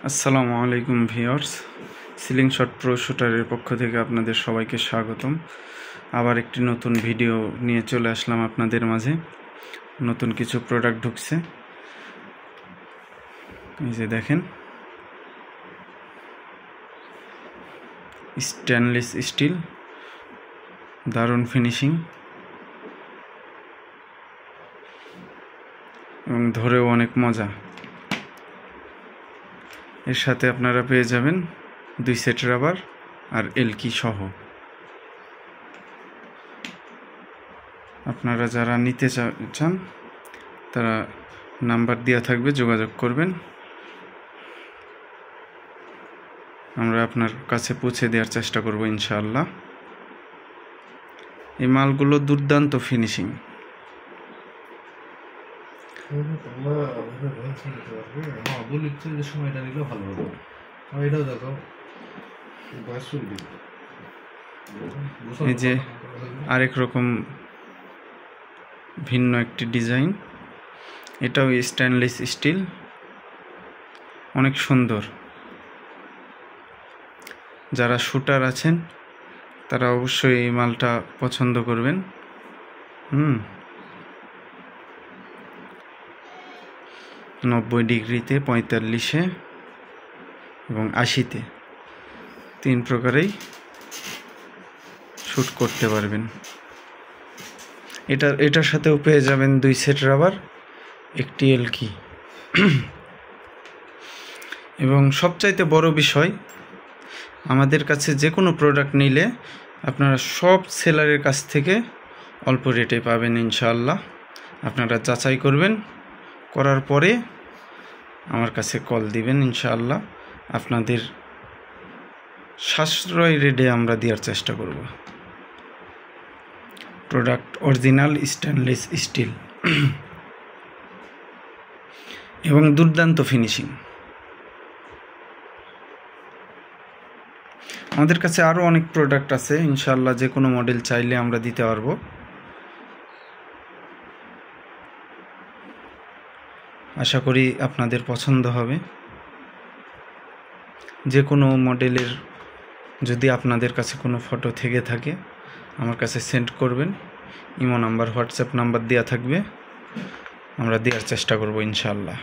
আসসালামু আলাইকুম viewers, ceiling shot pro শুটারের পক্ষ থেকে আপনাদের সবাইকে স্বাগতম। আবার একটি নতুন ভিডিও নিয়ে চলে আসলাম আপনাদের মাঝে। নতুন কিছু প্রোডাক্ট ঢুকছে, এই যে দেখেন, স্টেনলেস স্টিল, দারুণ ফিনিশিং এবং ধরেও অনেক মজা। এর সাথে আপনারা পেয়ে যাবেন 2 সেট রাবার আর এলকি সহ। আপনারা যারা নিতে চান তারা নাম্বার দেওয়া থাকবে, যোগাযোগ করবেন, আমরা আপনার কাছে পৌঁছে দেওয়ার চেষ্টা করব ইনশাআল্লাহ। এই মালগুলো দুর্দান্ত ফিনিশিং। এই যে আরেক রকম ভিন্ন একটি ডিজাইন, এটাও স্টেনলেস স্টিল, অনেক সুন্দর। যারা শুটার আছেন তারা অবশ্যই এই মালটা পছন্দ করবেন। 90 ডিগ্রিতে, 45-এ এবং 80-তে 3 প্রকারেই শ্যুট করতে পারবেন। এটার সাথেও পেয়ে যাবেন 2 সেট রাবার, একটি এলকি। এবং সবচাইতে বড় বিষয়, আমাদের কাছে যে কোনো প্রোডাক্ট নিলে আপনারা সব সেলারের কাছ থেকে অল্প রেটে পাবেন ইনশাআল্লাহ। আপনারা যাচাই করবেন, করার পরে আমার কাছে কল দিবেন, ইনশাআল্লাহ আপনাদের সাশ্রয় রেটে আমরা দেওয়ার চেষ্টা করব। প্রোডাক্ট অরিজিনাল স্টেনলেস স্টিল এবং দুর্দান্ত ফিনিশিং। আমাদের কাছে আরও অনেক প্রোডাক্ট আছে, ইনশাআল্লাহ যে কোনো মডেল চাইলে আমরা দিতে পারবো। আশা করি আপনাদের পছন্দ হবে। যে কোনো মডেলের যদি আপনাদের কাছে কোনো ফটো থেকে থাকে আমার কাছে সেন্ড করবেন, ইমো নাম্বার, হোয়াটসঅ্যাপ নাম্বার দেওয়া থাকবে, আমরা দেওয়ার চেষ্টা করব ইনশাআল্লাহ।